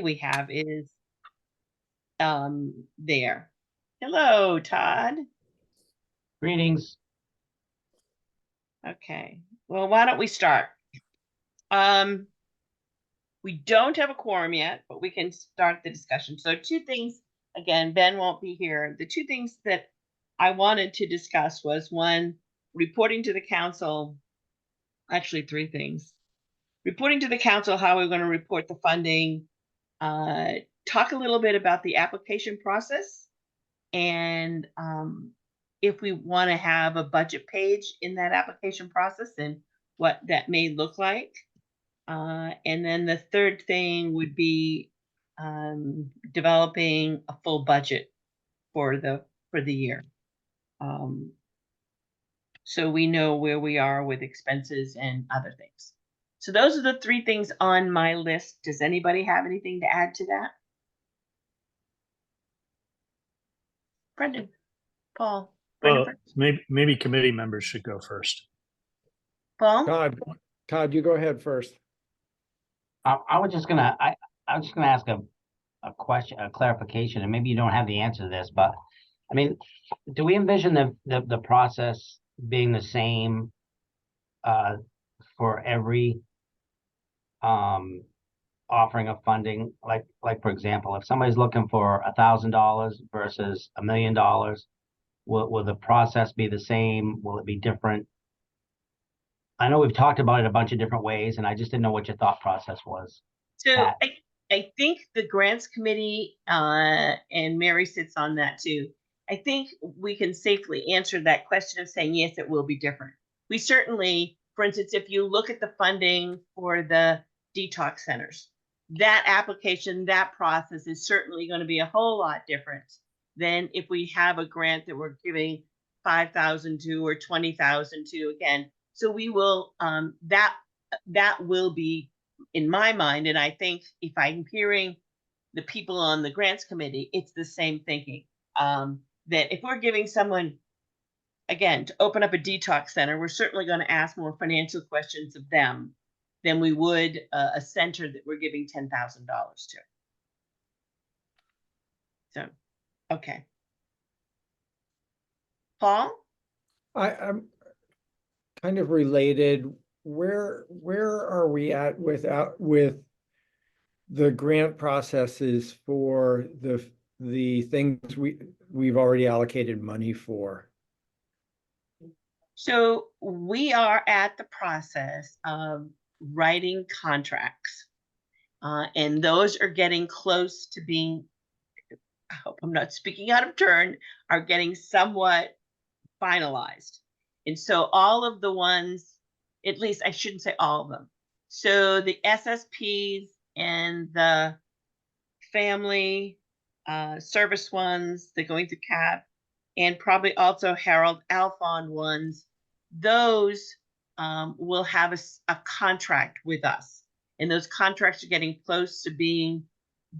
we have is there. Hello, Todd. Greetings. Okay. Well, why don't we start? We don't have a quorum yet, but we can start the discussion. So two things, again, Ben won't be here. The two things that I wanted to discuss was one, reporting to the council, actually three things. Reporting to the council how we're going to report the funding, talk a little bit about the application process, and if we want to have a budget page in that application process and what that may look like. And then the third thing would be developing a full budget for the year. So we know where we are with expenses and other things. So those are the three things on my list. Does anybody have anything to add to that? Brendan, Paul, Brendan Well, first. maybe committee members should go first. Paul? Todd, you go ahead first. I was just gonna ask a question, a clarification, and maybe you don't have the answer to this, but I mean, do we envision the process being the same for every offering of funding? Like for example, if somebody's looking for $1,000 versus $1 million, will the process be the same? Will it be different? I know we've talked about it a bunch of different ways, and I just didn't know what your thought process was. So I think the grants committee, and Mary sits on that too. I think we can safely answer that question of saying, yes, it will be different. We certainly, for instance, if you look at the funding for the detox centers, that application, that process is certainly going to be a whole lot different than if we have a grant that we're giving 5,000 to or 20,000 to again. So we will, that will be in my mind, and I think if I'm hearing the people on the grants committee, it's the same thinking. That if we're giving someone, again, to open up a detox center, we're certainly going to ask more financial questions of them than we would a center that we're giving $10,000 to. So, okay. Paul? I'm kind of related. Where are we at with the grant processes for the things we've already allocated money for? So we are at the process of writing contracts, and those are getting close to being, I hope I'm not speaking out of turn, are getting somewhat finalized. And so all of the ones, at least I shouldn't say all of them. So the SSPs and the family service ones, the going through CAP, and probably also Harold Alfond ones, those will have a contract with us. And those contracts are getting close to being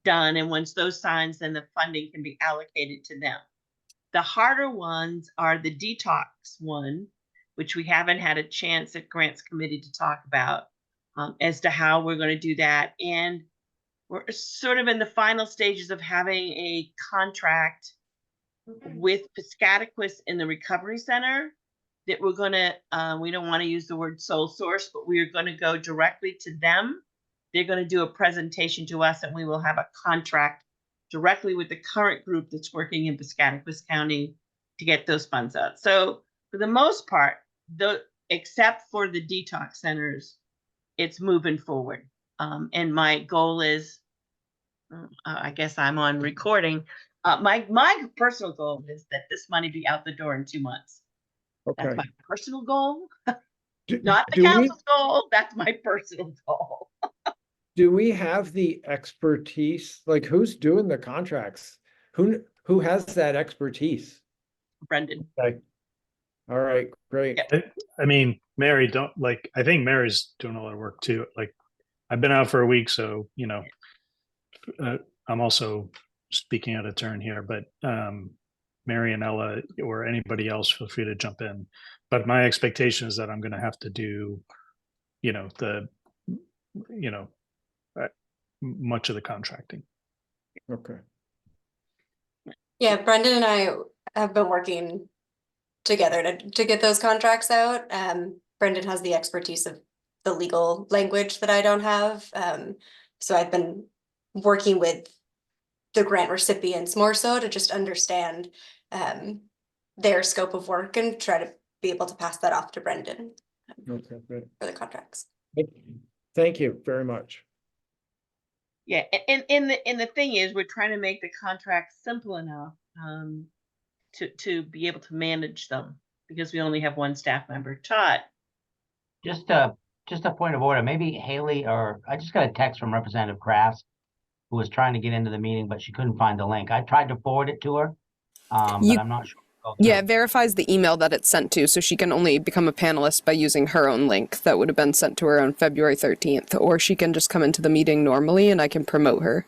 done. And once those signs, then the funding can be allocated to them. The harder ones are the detox one, which we haven't had a chance at grants committee to talk about as to how we're going to do that. And we're sort of in the final stages of having a contract with Piscataquis in the recovery center that we're going to, we don't want to use the word sole source, but we are going to go directly to them. They're going to do a presentation to us, and we will have a contract directly with the current group that's working in Piscataquis County to get those funds out. So for the most part, except for the detox centers, it's moving forward. And my goal is, I guess I'm on recording. My personal goal is that this money be out the door in 2 months. Okay. That's my personal goal. Not the council's goal. That's my personal goal. Do we have the expertise? Like, who's doing the contracts? Who has that expertise? Brendan. Okay. All right, great. Yeah. I mean, Mary, I think Mary's doing a lot of work too. Like, I've been out for a week, so, you know, I'm also speaking out of turn here, but Mary and Ella or anybody else, feel free to jump in. But my expectation is that I'm going to have to do, much of the contracting. Okay. Yeah, Brendan and I have been working together to get those contracts out. Brendan has the expertise of the legal language that I don't have. So I've been working with the grant recipients more so to just understand their scope of work and try to be able to pass that off to Brendan Okay, great. for the contracts. Thank you very much. Yeah, and the thing is, we're trying to make the contract simple enough to be able to manage them because we only have one staff member. Todd. Just a point of order. Maybe Haley, or I just got a text from Representative Crafts who was trying to get into the meeting, but she couldn't find the link. I tried to forward it to her, but I'm not sure. Yeah, it verifies the email that it's sent to, so she can only become a panelist by using her own link that would have been sent to her on February 13th, or she can just come into the meeting normally and I can promote her.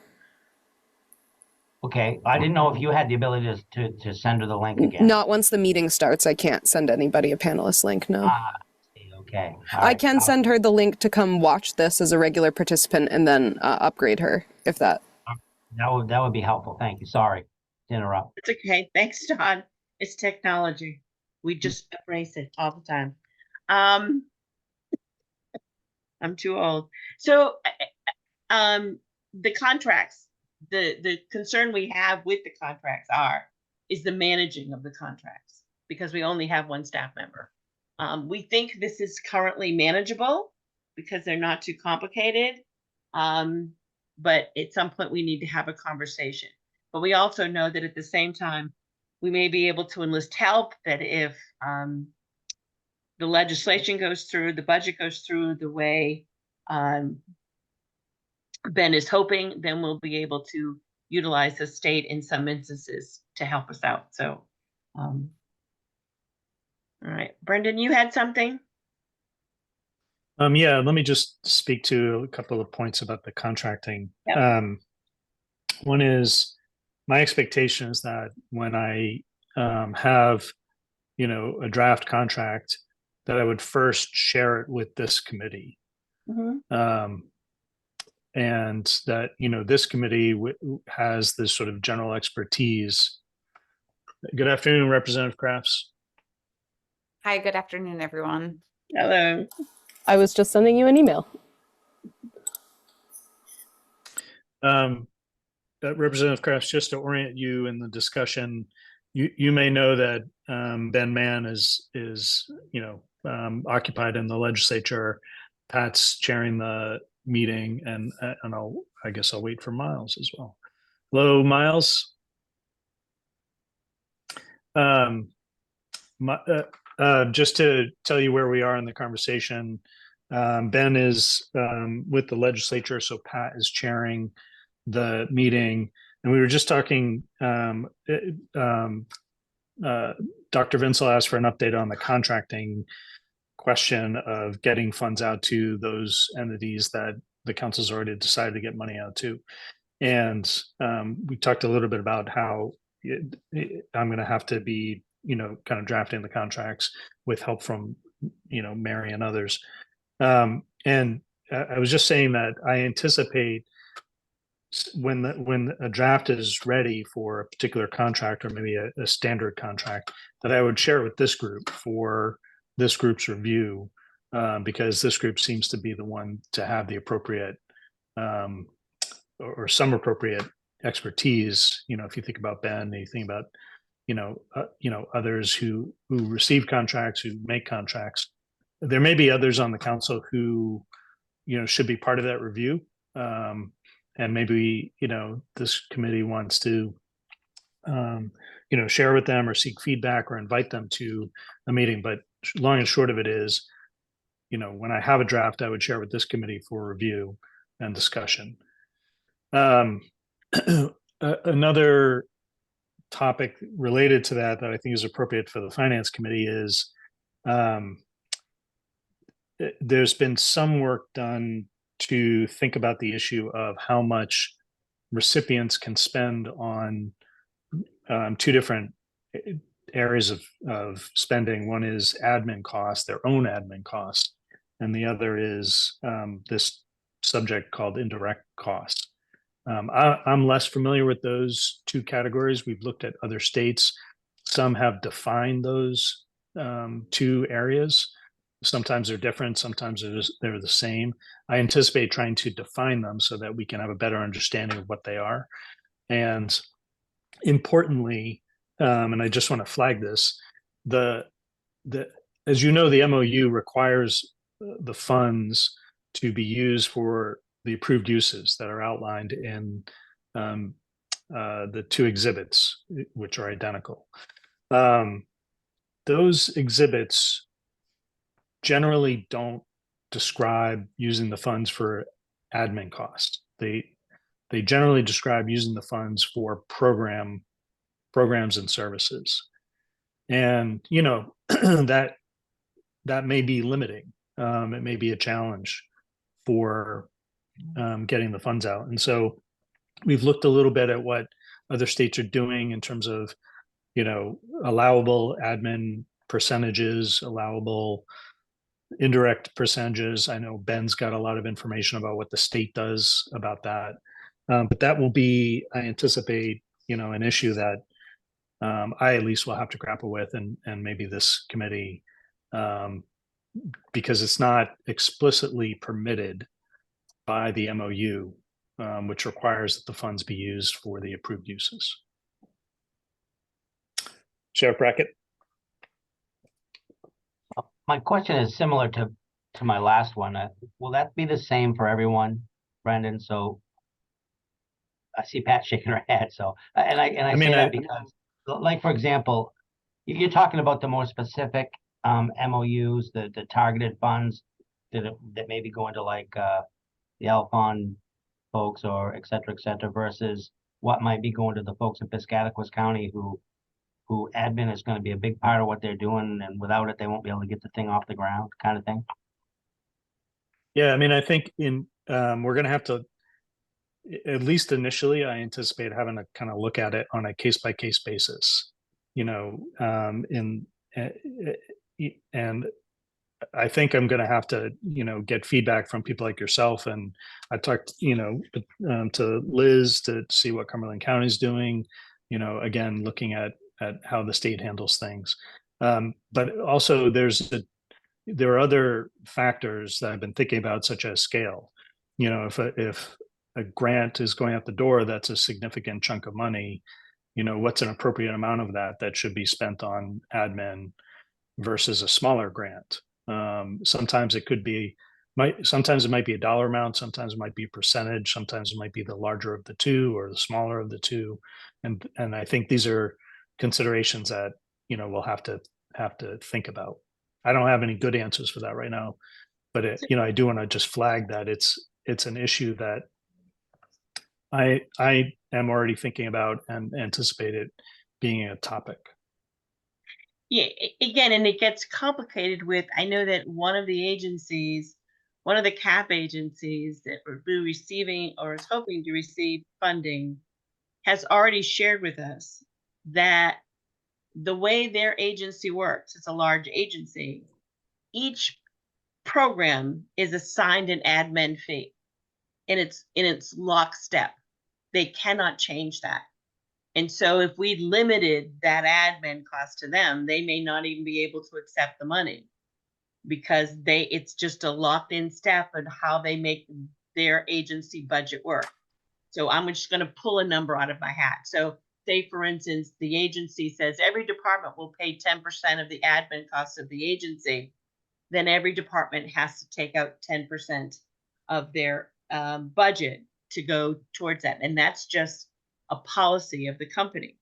Okay, I didn't know if you had the ability to send her the link again. Not once the meeting starts. I can't send anybody a panelist link, no. Okay. I can send her the link to come watch this as a regular participant and then upgrade her, if that. That would be helpful. Thank you. Sorry to interrupt. It's okay. Thanks, Todd. It's technology. We just embrace it all the time. I'm too old. So, the contracts, the concern we have with the contracts is the managing of the contracts because we only have one staff member. We think this is currently manageable because they're not too complicated. But at some point we need to have a conversation. But we also know that at the same time, we may be able to enlist help that if the legislation goes through, the budget goes through the way Ben is hoping, then we'll be able to utilize the state in some instances to help us out. So, all right, Brendan, you had something? Yeah, let me just speak to a couple of points about the contracting. Yep. One is my expectation is that when I have, a draft contract, that I would first share it with this committee. Mm-hmm. And that, this committee has this sort of general expertise. Good afternoon, Representative Crafts. Hi, good afternoon, everyone. Hello. I was just sending you an email. Representative Crafts, just to orient you in the discussion, you may know that Ben Mann is occupied in the legislature. Pat's chairing the meeting, and I guess I'll wait for Miles as well. Hello, Miles. Just to tell you where we are in the conversation, Ben is with the legislature, so Pat is chairing the meeting, and we were just talking. Dr. Vinsel asked for an update on the contracting question of getting funds out to those entities that the council's already decided to get money out to, and we talked a little bit about how I'm going to have to be, kind of drafting the contracts with help from, Mary and others. And I was just saying that I anticipate when a draft is ready for a particular contract or maybe a standard contract, that I would share with this group for this group's review, because this group seems to be the one to have the appropriate or some appropriate expertise. If you think about Ben, you think about others who receive contracts, who make contracts. There may be others on the council who should be part of that review, and maybe this committee wants to share with them or seek feedback or invite them to a meeting. But long and short of it is, when I have a draft, I would share with this committee for review and discussion. Another topic related to that I think is appropriate for the finance committee is there's been some work done to think about the issue of how much recipients can spend on two different areas of spending. One is admin costs, their own admin costs, and the other is this subject called indirect costs. I'm less familiar with those two categories. We've looked at other states. Some have defined those two areas. Sometimes they're different, sometimes they're the same. I anticipate trying to define them so that we can have a better understanding of what they are. And importantly, and I just want to flag this, the as you know, the MOU requires the funds to be used for the approved uses that are outlined in the two exhibits, which are identical. Those exhibits generally don't describe using the funds for admin costs. They generally describe using the funds for programs and services. And you know that may be limiting. It may be a challenge for getting the funds out. And so we've looked a little bit at what other states are doing in terms of, you know, allowable admin percentages, allowable indirect percentages. I know Ben's got a lot of information about what the state does about that. But that will be, I anticipate, you know, an issue that I at least will have to grapple with, and maybe this committee, because it's not explicitly permitted by the MOU, which requires that the funds be used for the approved uses. Sheriff Brackett. My question is similar to my last one. Will that be the same for everyone, Brendan? So I see Pat shaking her head. So I mean, say that because, like, for example, you're talking about the more specific MOUs, the targeted funds that maybe go into like the Alphon folks or et cetera, versus what might be going to the folks in Piscataquis County who admin is going to be a big part of what they're doing, and without it, they won't be able to get the thing off the ground, kind of thing. Yeah, I mean, I think we're going to have to, at least initially, I anticipate having to kind of look at it on a case by case basis, you know, and I think I'm going to have to, you know, get feedback from people like yourself. And I talked, you know, to Liz to see what Cumberland County is doing, you know, again, looking at how the state handles things. But also there are other factors that I've been thinking about, such as scale. You know, if a grant is going out the door, that's a significant chunk of money, you know, what's an appropriate amount of that should be spent on admin versus a smaller grant. Sometimes it might be a dollar amount, sometimes it might be a percentage, sometimes it might be the larger of the two or the smaller of the two. And I think these are considerations that, you know, we'll have to think about. I don't have any good answers for that right now, but you know, I do want to just flag that it's an issue that I am already thinking about and anticipate it being a topic. Yeah, again, and it gets complicated with, I know that one of the CAP agencies that will be receiving or is hoping to receive funding has already shared with us that the way their agency works, it's a large agency, each program is assigned an admin fee, and it's lockstep. They cannot change that. And so if we limited that admin cost to them, they may not even be able to accept the money, because it's just a locked in step on how they make their agency budget work. So I'm just going to pull a number out of my hat. So say, for instance, the agency says every department will pay 10% of the admin costs of the agency, then every department has to take out 10% of their budget to go towards that. And that's just a policy of the company.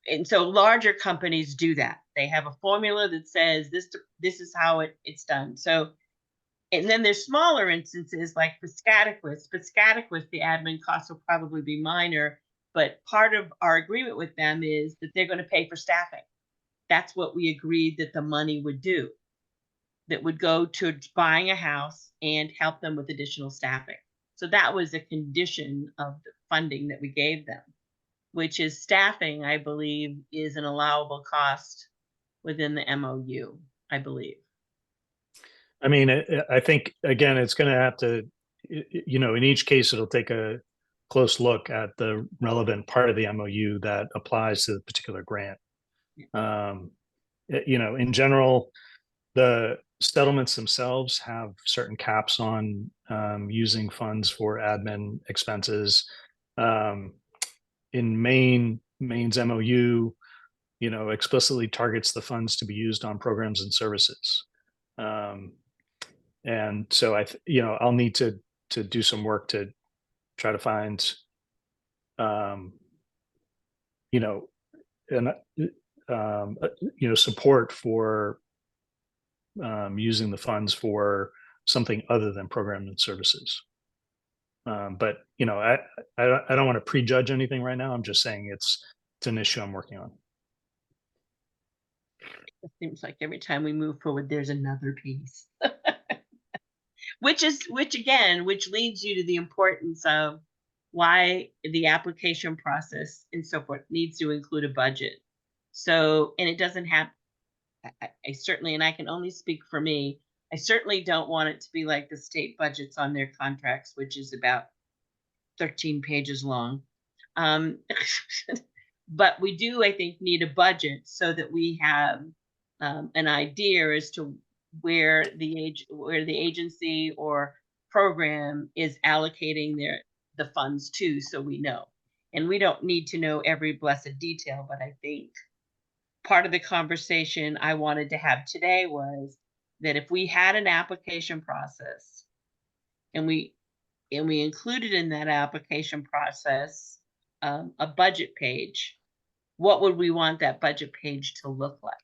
And so larger companies do that. They have a formula that says this is how it's done. So, and then there's smaller instances like Piscataquis. The admin costs will probably be minor, but part of our agreement with them is that they're going to pay for staffing. That's what we agreed that the money would do. That would go to buying a house and help them with additional staffing. So that was a condition of the funding that we gave them, which is staffing, I believe, is an allowable cost within the MOU, I believe. I mean, I think, again, it's going to have to, you know, in each case, it'll take a close look at the relevant part of the MOU that applies to the particular grant. You know, in general, the settlements themselves have certain caps on using funds for admin expenses. In Maine, Maine's MOU, you know, explicitly targets the funds to be used on programs and services. And so you know, I'll need to do some work to try to find, you know, and you know, support for using the funds for something other than programs and services. But you know, I don't want to prejudge anything right now. I'm just saying it's an issue I'm working on. It seems like every time we move forward, there's another piece. Which leads you to the importance of why the application process and so forth needs to include a budget. So, and it doesn't have, I certainly, and I can only speak for me, I certainly don't want it to be like the state budgets on their contracts, which is about 13 pages long. But we do, I think, need a budget so that we have an idea as to where the agency or program is allocating the funds to, so we know. And we don't need to know every blessed detail, but I think part of the conversation I wanted to have today was that if we had an application process and we included in that application process a budget page, what would we want that budget page to look like?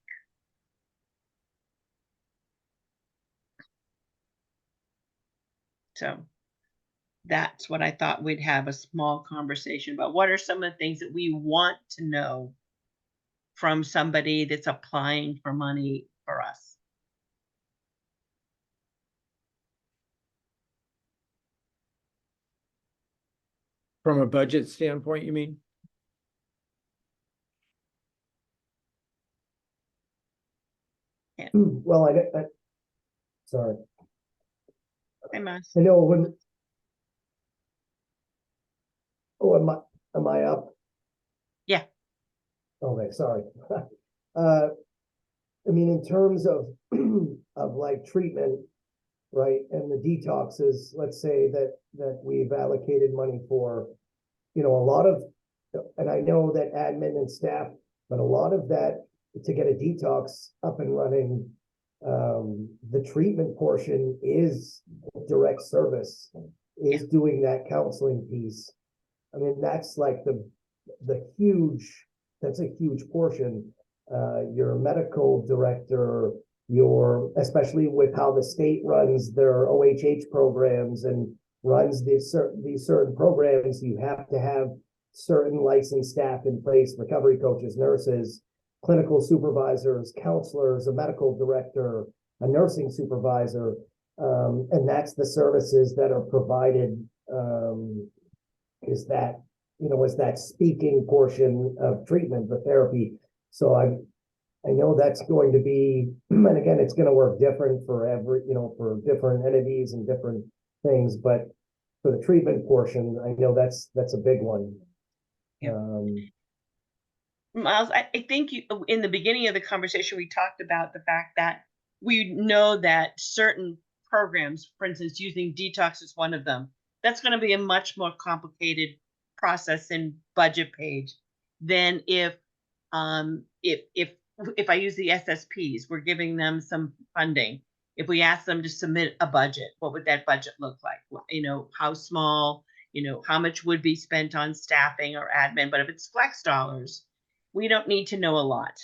So that's what I thought we'd have a small conversation about. What are some of the things that we want to know from somebody that's applying for money for us? From a budget standpoint, you mean? Well, sorry. I must. I know when. Oh, am I up? Yeah. Okay, sorry. I mean, in terms of of like treatment, right, and the detoxes, let's say that we've allocated money for, you know, a lot of, and I know that admin and staff, but a lot of that to get a detox up and running, the treatment portion is direct service, is doing that counseling piece. I mean, that's like that's a huge portion. Your medical director, especially with how the state runs their OHH programs and runs these certain programs, you have to have certain licensed staff in place, recovery coaches, nurses, clinical supervisors, counselors, a medical director, a nursing supervisor, and that's the services that are provided, is that speaking portion of treatment, the therapy. So I know that's going to be, and again, it's going to work different for for different entities and different things, but for the treatment portion, I know that's a big one. Yeah. Miles, I think in the beginning of the conversation, we talked about the fact that we know that certain programs, for instance, using detox is one of them, that's going to be a much more complicated process and budget page than if I use the SSPs, we're giving them some funding. If we ask them to submit a budget, what would that budget look like? You know, how small, you know, how much would be spent on staffing or admin? But if it's flex dollars, we don't need to know a lot.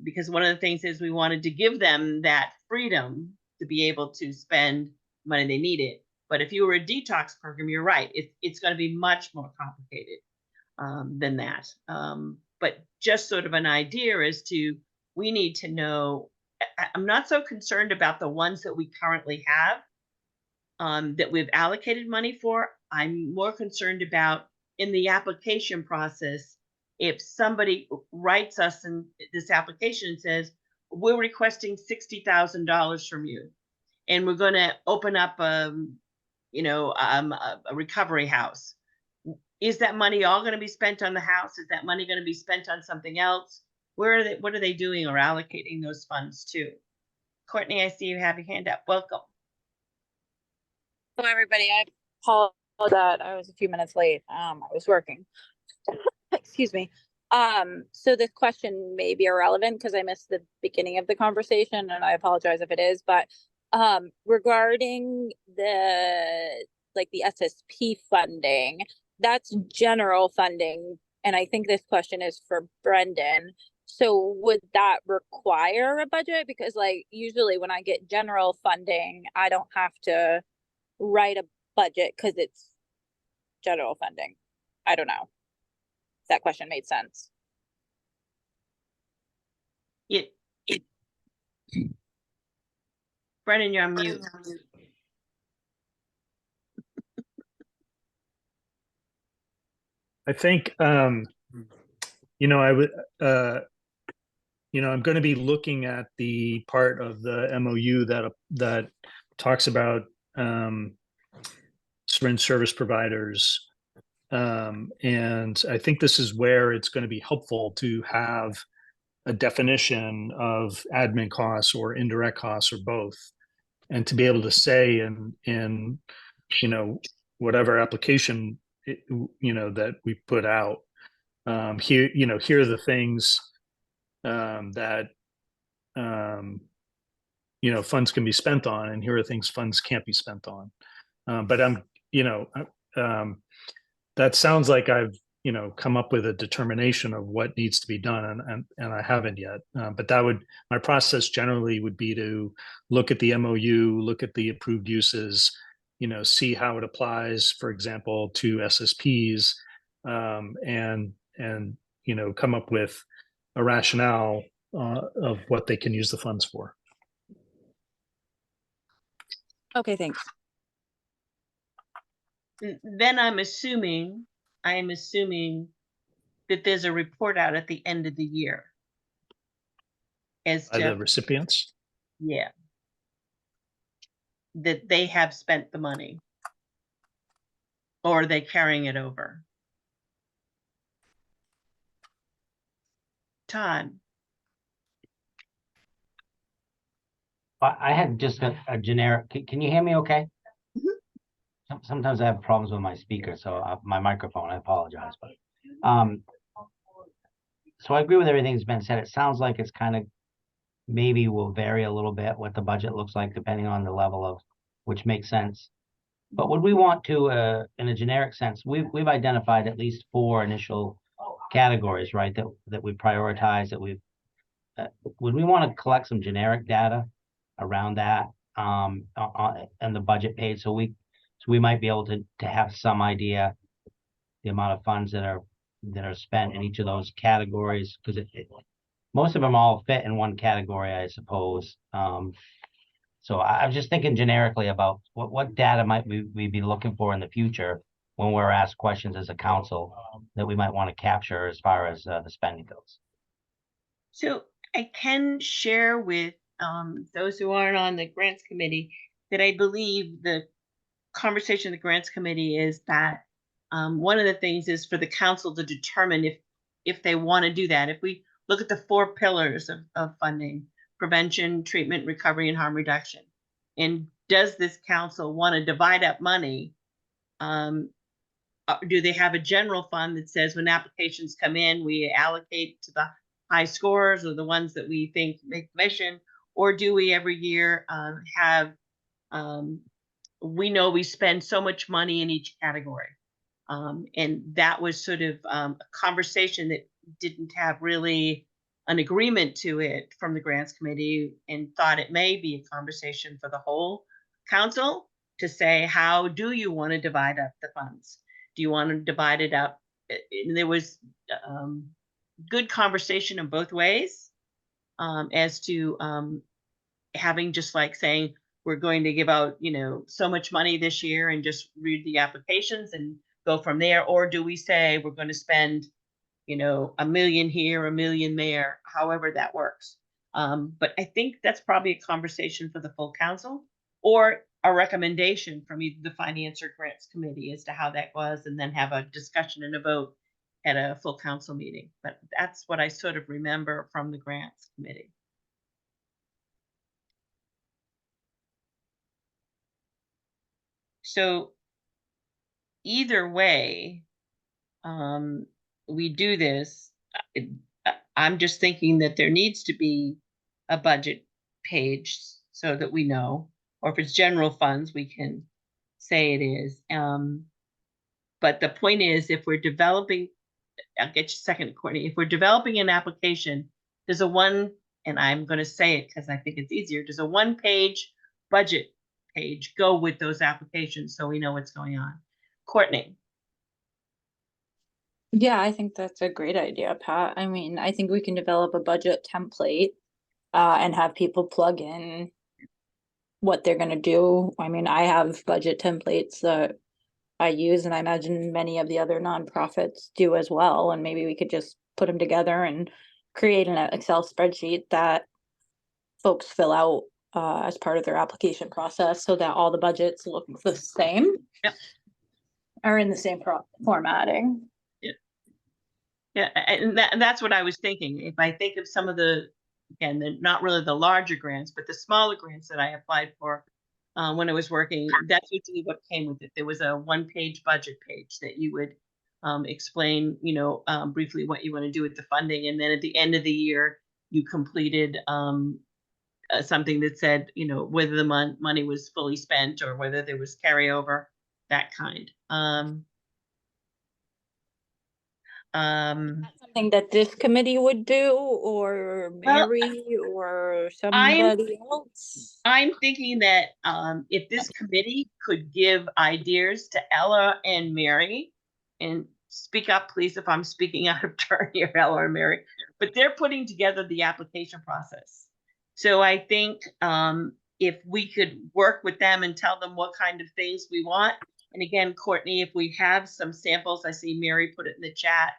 Because one of the things is we wanted to give them that freedom to be able to spend money they needed. But if you were a detox program, you're right, it's going to be much more complicated than that. But just sort of an idea as to, we need to know, I'm not so concerned about the ones that we currently have that we've allocated money for. I'm more concerned about in the application process, if somebody writes us in this application and says, we're requesting $60,000 from you, and we're going to open up a recovery house. is that money all going to be spent on the house? Is that money going to be spent on something else? Where are they, what are they doing or allocating those funds to? Courtney, I see you have your hand up. Welcome. Hello, everybody. I apologize that I was a few minutes late. I was working. Excuse me. So this question may be irrelevant because I missed the beginning of the conversation, and I apologize if it is, but regarding the SSP funding, that's general funding, and I think this question is for Brendan. So would that require a budget? Because like usually when I get general funding, I don't have to write a budget because it's general funding. I don't know if that question made sense. It Brennan, you're on mute. I think, you know, you know, I'm going to be looking at the part of the MOU that talks about syringe service providers. And I think this is where it's going to be helpful to have a definition of admin costs or indirect costs or both, and to be able to say in you know, whatever application you know that we put out, here, you know, here are the things that you know, funds can be spent on, and here are things funds can't be spent on. But I'm, you know, that sounds like I've, you know, come up with a determination of what needs to be done, and I haven't yet. But that would, my process generally would be to look at the MOU, look at the approved uses, you know, see how it applies, for example, to SSPs, and you know, come up with a rationale of what they can use the funds for. Okay, thanks. Then I am assuming that there's a report out at the end of the year as By the to, recipients. yeah, that they have spent the money, or are they carrying it over? Todd, I had just a generic, can you hear me okay? Sometimes I have problems with my speaker, so my microphone, I apologize, but so I agree with everything that's been said. It sounds like it's kind of maybe will vary a little bit what the budget looks like depending on the level of, which makes sense. But would we want to, in a generic sense, we've identified at least 4 initial categories, right? That we prioritize, that we've. Would we want to collect some generic data around that, and the budget page, so we might be able to have some idea the amount of funds that are spent in each of those categories, because most of them all fit in one category, I suppose. So I was just thinking generically about what data might we be looking for in the future when we're asked questions as a council that we might want to capture as far as the spending goes. so I can share with those who aren't on the grants committee that I believe the conversation of the grants committee is that one of the things is for the council to determine if they want to do that. If we look at the 4 pillars of funding: prevention, treatment, recovery, and harm reduction, and does this council want to divide up money? Do they have a general fund that says when applications come in, we allocate to the high scorers or the ones that we think make the mission? Or do we every year have, we know we spend so much money in each category? And that was sort of a conversation that didn't have really an agreement to it from the grants committee, and thought it may be a conversation for the whole council to say, how do you want to divide up the funds? Do you want to divide it up? And there was good conversation in both ways, as to having just like saying, we're going to give out, you know, so much money this year and just read the applications and go from there. Or do we say we're going to spend, you know, $1 million here, $1 million there, however that works. But I think that's probably a conversation for the full council. Or a recommendation from either the finance or grants committee as to how that was, and then have a discussion and a vote at a full council meeting. But that's what I sort of remember from the grants committee. So either way, we do this, I'm just thinking that there needs to be a budget page so that we know, or if it's general funds, we can say it is. But the point is, if we're developing, I'll get you a second, Courtney, if we're developing an application, there's a one, and I'm going to say it because I think it's easier, there's a one-page budget page go with those applications so we know what's going on. Courtney. Yeah, I think that's a great idea, Pat. I mean, I think we can develop a budget template and have people plug in what they're gonna do. I mean, I have budget templates that I use, and I imagine many of the other nonprofits do as well. And maybe we could just put them together and create an Excel spreadsheet that folks fill out as part of their application process, so that all the budgets look the same. Yep. Are in the same formatting. Yeah, and that's what I was thinking. If I think of some of the, again, they're not really the larger grants, but the smaller grants that I applied for when I was working, that's usually what came with it. There was a one-page budget page that you would explain, briefly what you want to do with the funding. And then at the end of the year, you completed something that said, whether the money was fully spent or whether there was carryover, that kind. Something that this committee would do, or Mary, or somebody else? I'm thinking that if this committee could give ideas to Ella and Mary, and speak up, please, if I'm speaking out of turn here, Ella or Mary, but they're putting together the application process. So I think if we could work with them and tell them what kind of things we want, and again, Courtney, if we have some samples, I see Mary put it in the chat.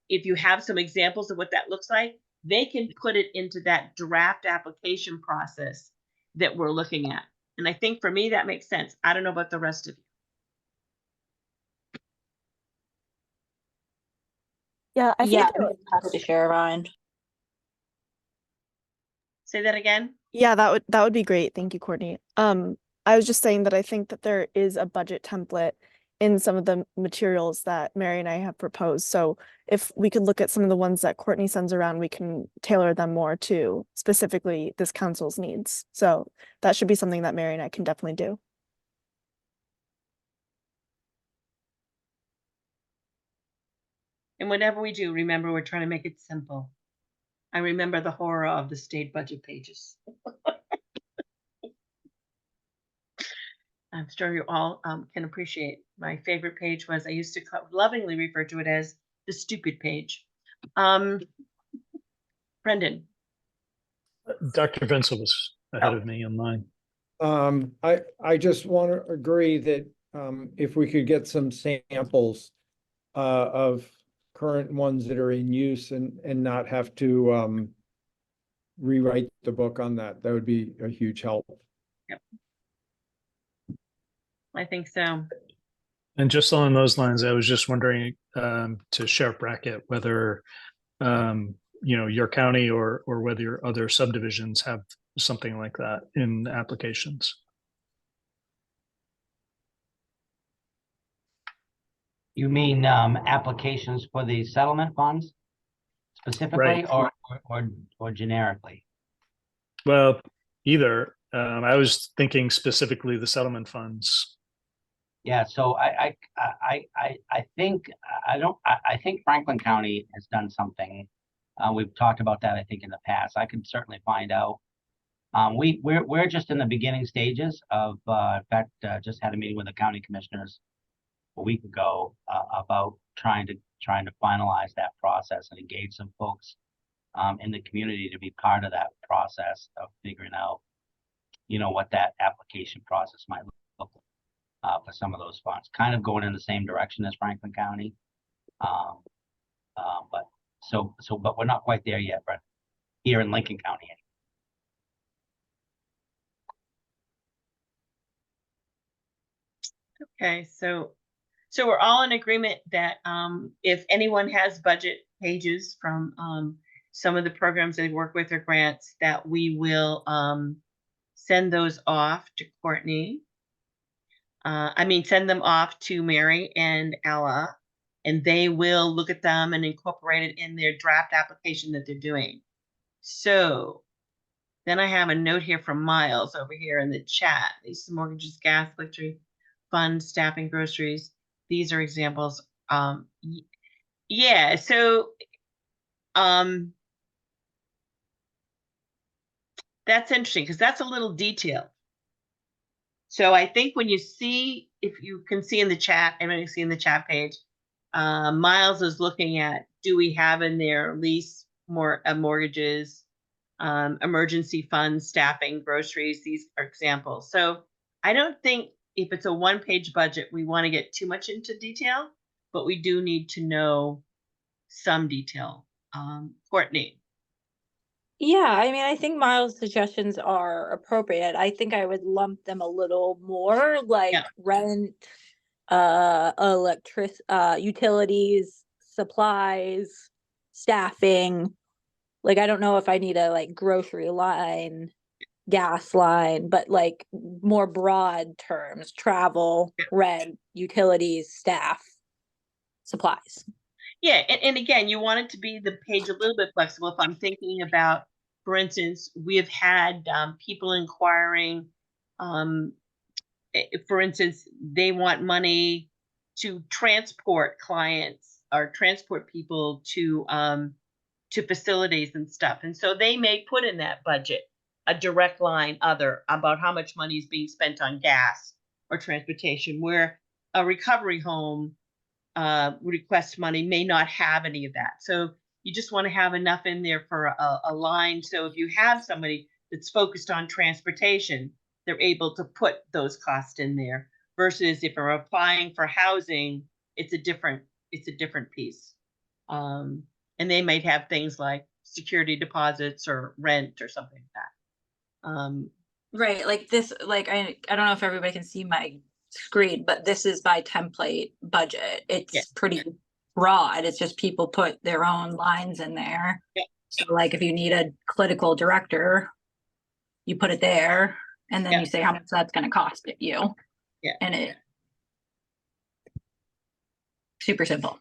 If you have some examples of what that looks like, they can put it into that draft application process that we're looking at. And I think for me, that makes sense. I don't know about the rest of you. Yeah, I think Yeah, I'm happy to share mine. Say that again. yeah, that would be great. Thank you, Courtney. I was just saying that I think that there is a budget template in some of the materials that Mary and I have proposed. So if we could look at some of the ones that Courtney sends around, we can tailor them more to specifically this council's needs. So that should be something that Mary and I can definitely do. And whatever we do, remember, we're trying to make it simple. I remember the horror of the state budget pages. I'm sure you all can appreciate. My favorite page was, I used to lovingly refer to it as the stupid page. Brendan. Dr. Vincent was ahead of me on mine. I just want to agree that if we could get some samples of current ones that are in use and not have to rewrite the book on that, that would be a huge help. Yep. I think so. And just along those lines, I was just wondering to Sheriff Brackett whether your county or whether your other subdivisions have something like that in applications. You mean applications for the settlement funds specifically, Right. or generically? Well, either. I was thinking specifically the settlement funds. Yeah, so I think I think Franklin County has done something. We've talked about that, I think, in the past. I can certainly find out. We're just in the beginning stages of. In fact, just had a meeting with the county commissioners a week ago about trying to finalize that process and engage some folks in the community to be part of that process of figuring out, what that application process might look like. For some of those funds, kind of going in the same direction as Franklin County. But we're not quite there yet, but here in Lincoln County. Okay, so we're all in agreement that if anyone has budget pages from some of the programs they work with or grants, that we will send those off to Courtney. I mean, send them off to Mary and Ella, and they will look at them and incorporate it in their draft application that they're doing. So then I have a note here from Miles over here in the chat. These mortgages, gas, electric, funds, staffing, groceries. These are examples. Yeah, so that's interesting because that's a little detailed. So I think when you see, if you can see in the chat, everybody can see in the chat page, Miles is looking at, do we have in there lease, mortgages, emergency funds, staffing, groceries, these are examples. So I don't think if it's a one-page budget, we want to get too much into detail, but we do need to know some detail. Courtney. Yeah, I mean, I think Miles' suggestions are appropriate. I think I would lump them a little more like Yeah. rent, utilities, supplies, staffing. Like, I don't know if I need a like grocery line, gas line, but like more broad terms, travel, rent, utilities, staff, supplies. Yeah, and again, you want it to be the page a little bit flexible. If I'm thinking about, for instance, we have had people inquiring, for instance, they want money to transport clients or transport people to facilities and stuff. And so they may put in that budget a direct line other about how much money is being spent on gas or transportation, where a recovery home request money may not have any of that. So you just want to have enough in there for a line. So if you have somebody that's focused on transportation, they're able to put those costs in there. Versus if you're applying for housing, it's a different piece. And they might have things like security deposits or rent or something like that. Right, like this, like I don't know if everybody can see my screen, but this is my template budget. It's Yeah. pretty broad. It's just people put their own lines in there. Yeah. So like if you need a clinical director, you put it there and then Yeah. you say how much that's gonna cost you. Yeah. And it super simple.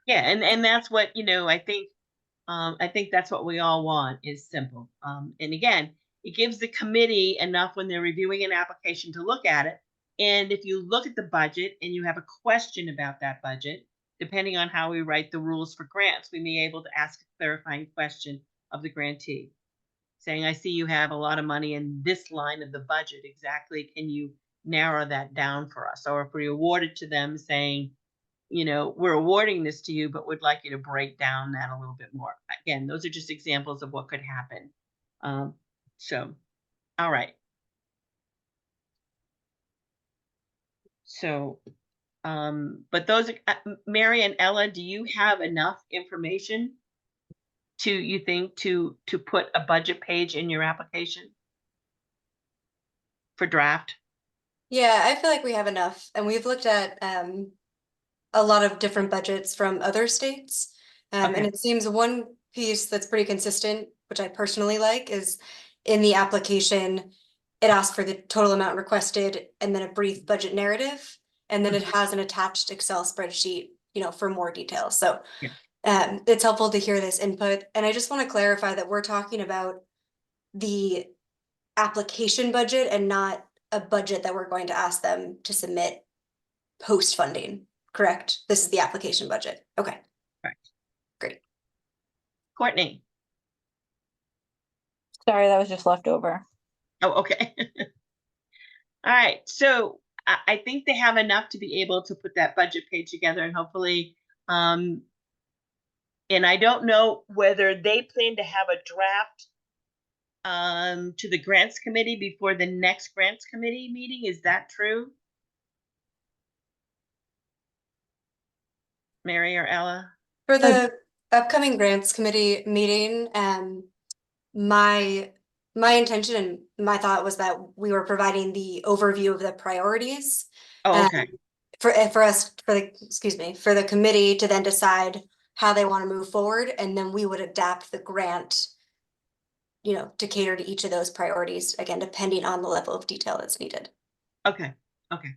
Yeah, and that's what, I think that's what we all want is simple. And again, it gives the committee enough when they're reviewing an application to look at it. And if you look at the budget and you have a question about that budget, depending on how we write the rules for grants, we may be able to ask a clarifying question of the grantee, saying, I see you have a lot of money in this line of the budget. Exactly, can you narrow that down for us? Or if we award it to them saying, we're awarding this to you, but would like you to break down that a little bit more. Again, those are just examples of what could happen. So, all right. So, but those, Mary and Ella, do you have enough information you think, to put a budget page in your application for draft? Yeah, I feel like we have enough, and we've looked at a lot of different budgets from other states. And Okay. it seems one piece that's pretty consistent, which I personally like, is in the application, it asks for the total amount requested and then a brief budget narrative. And then it has an attached Excel spreadsheet, for more details. So it's helpful to hear this input. And I just want to clarify that we're talking about the application budget and not a budget that we're going to ask them to submit post funding. Correct? This is the application budget. Okay. Correct. Great. Courtney. Sorry, that was just left over. Oh, okay. All right. So I think they have enough to be able to put that budget page together, and hopefully, and I don't know whether they plan to have a draft to the grants committee before the next grants committee meeting. Is that true? Mary or Ella? For the upcoming grants committee meeting, my intention and my thought was that we were providing the overview of the priorities Oh, okay. For us, for the committee to then decide how they want to move forward, and then we would adapt the grant, to cater to each of those priorities, again, depending on the level of detail that's needed. Okay. Okay.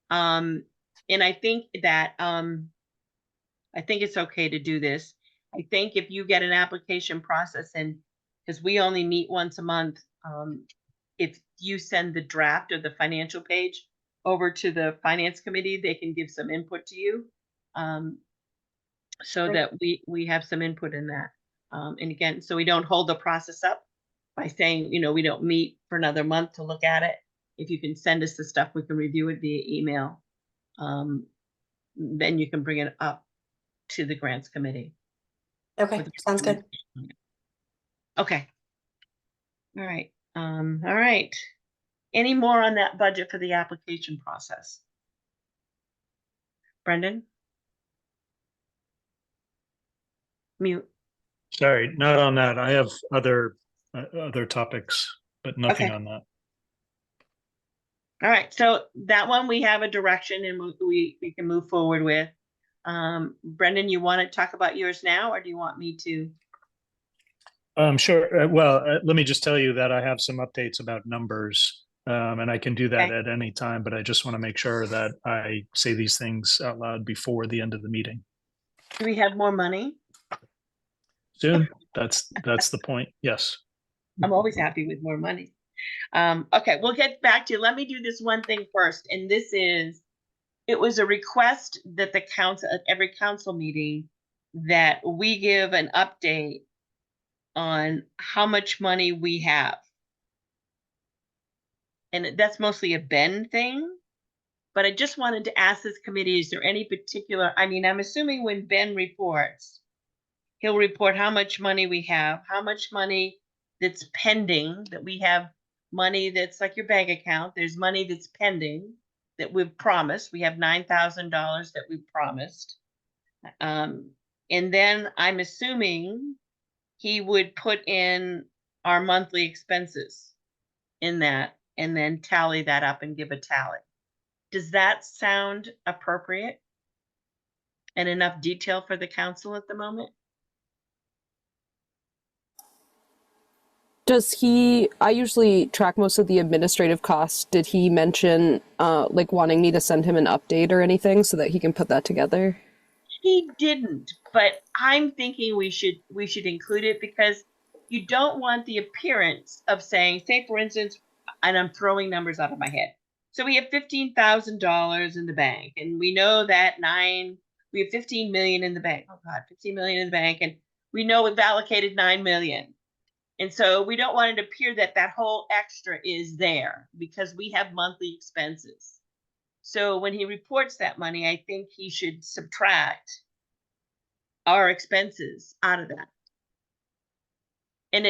And I think that, I think it's okay to do this. I think if you get an application process and, because we only meet once a month, if you send the draft of the financial page over to the finance committee, they can give some input to you. So Great. that we have some input in that. And again, so we don't hold the process up by saying, we don't meet for another month to look at it. If you can send us the stuff, we can review it via email. Then you can bring it up to the grants committee. Okay, sounds good. Okay. All right. All right. Any more on that budget for the application process? Brendan? Mute. Sorry, not on that. I have other topics, but nothing Okay. on that. All right, so that one we have a direction and we can move forward with. Brendan, you want to talk about yours now, or do you want me to? Sure. Let me just tell you that I have some updates about numbers, and I can do that Okay. at any time, but I just want to make sure that I say these things out loud before the end of the meeting. Do we have more money? Soon. That's the point. Yes. I'm always happy with more money. Okay, we'll get back to you. Let me do this one thing first, and this is, it was a request that the council, at every council meeting, that we give an update on how much money we have. And that's mostly a Ben thing, but I just wanted to ask this committee, is there any particular, I'm assuming when Ben reports, he'll report how much money we have, how much money that's pending, that we have money that's like your bank account. There's money that's pending that we've promised. We have $9,000 that we've promised. And then I'm assuming he would put in our monthly expenses in that and then tally that up and give a tally. Does that sound appropriate and enough detail for the council at the moment? I usually track most of the administrative costs. Did he mention like wanting me to send him an update or anything so that he can put that together? He didn't, but I'm thinking we should include it, because you don't want the appearance of saying, say for instance, and I'm throwing numbers out of my head. So we have $15,000 in the bank, and we know that we have 15 million in the bank. Oh God, 15 million in the bank, and we know we've allocated 9 million. And so we don't want it to appear that that whole extra is there, because we have monthly expenses. So when he reports that money, I think he should subtract our expenses out of that. And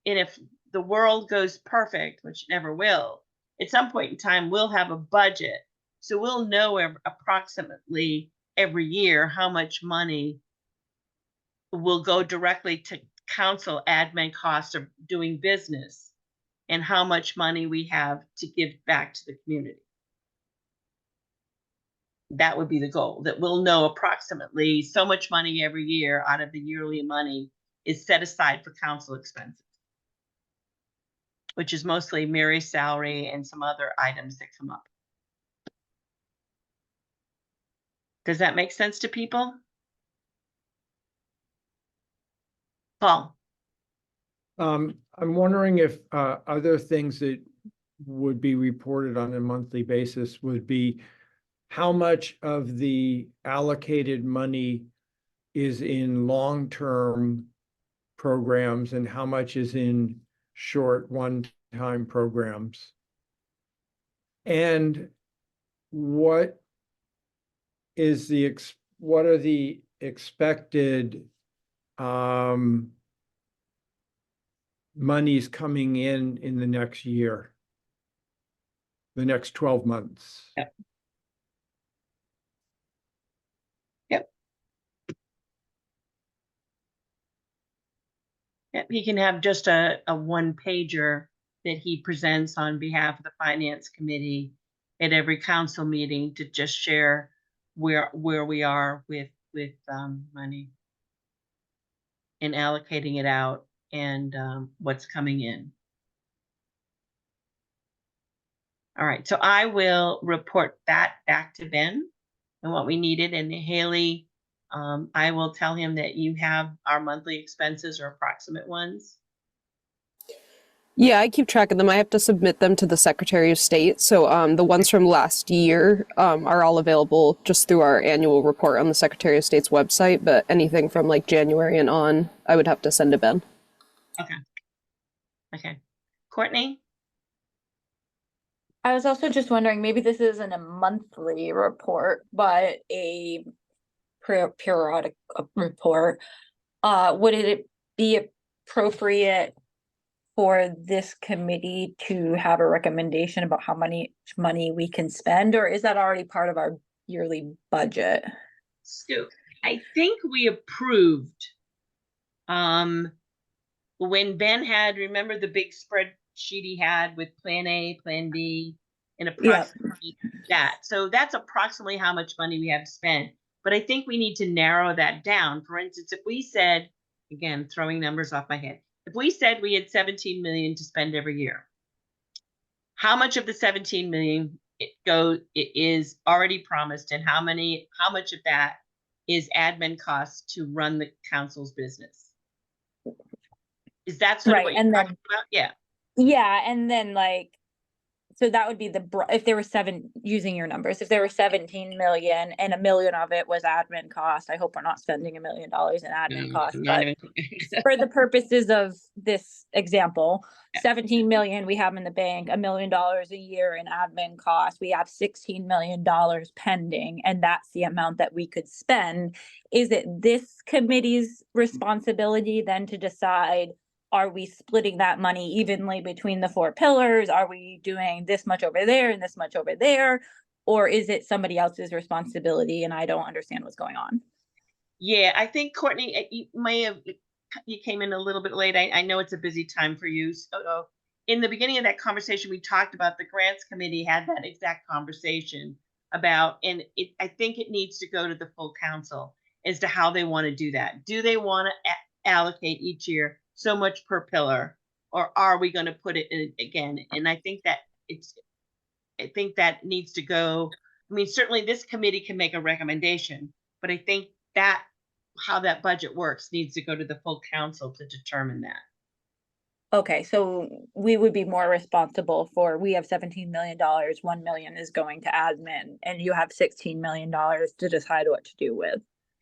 if the world goes perfect, which it never will, at some point in time, we'll have a budget. So we'll know approximately every year how much money will go directly to council admin costs of doing business and how much money we have to give back to the community. That would be the goal, that we'll know approximately so much money every year out of the yearly money is set aside for council expenses, which is mostly Mary's salary and some other items that come up. Does that make sense to people? Paul? I'm wondering if other things that would be reported on a monthly basis would be how much of the allocated money is in long-term programs and how much is in short one-time programs? And what are the expected monies coming in the next year, the next 12 months? Yep. Yep. Yep. He can have just a one pager that he presents on behalf of the finance committee at every council meeting to just share where we are with money and allocating it out and what's coming in. All right, so I will report that back to Ben and what we needed. And Haley, I will tell him that you have our monthly expenses or approximate ones. Yeah, I keep track of them. I have to submit them to the Secretary of State. So the ones from last year are all available just through our annual report on the Secretary of State's website. But anything from like January and on, I would have to send to Ben. Okay. Courtney? I was also just wondering, maybe this isn't a monthly report, but a periodic report. Would it be appropriate for this committee to have a recommendation about how much money we can spend, or is that already part of our yearly budget? So I think we approved when Ben had, remember the big spreadsheet he had with plan A, plan B, and approximately that. So that's approximately how much money we have to spend. But I think we need to narrow that down. For instance, if we said, again, throwing numbers off my head, if we said we had 17 million to spend every year, how much of the 17 million it is already promised, and how much of that is admin costs to run the council's business? Is that sort of what you're talking about? Yeah. Yeah, and then like, so that would be if there were using your numbers, if there were 17 million and $1 million of it was admin cost, I hope we're not spending $1 million in admin costs, but for the purposes of this example, 17 million we have in the bank, $1 million a year in admin costs, we have $16 million pending, and that's the amount that we could spend. Is it this committee's responsibility then to decide, are we splitting that money evenly between the 4 pillars? Are we doing this much over there and this much over there? Or is it somebody else's responsibility and I don't understand what's going on? Yeah, I think Courtney, you came in a little bit late. I know it's a busy time for you. So in the beginning of that conversation, we talked about the grants committee had that exact conversation about, and I think it needs to go to the full council as to how they want to do that. Do they want to allocate each year so much per pillar, or are we going to put it in again? And I think that needs to go. I mean, certainly this committee can make a recommendation, but I think that how that budget works needs to go to the full council to determine that. Okay, so we would be more responsible for, we have $17 million, 1 million is going to admin, and you have $16 million to decide what to do with.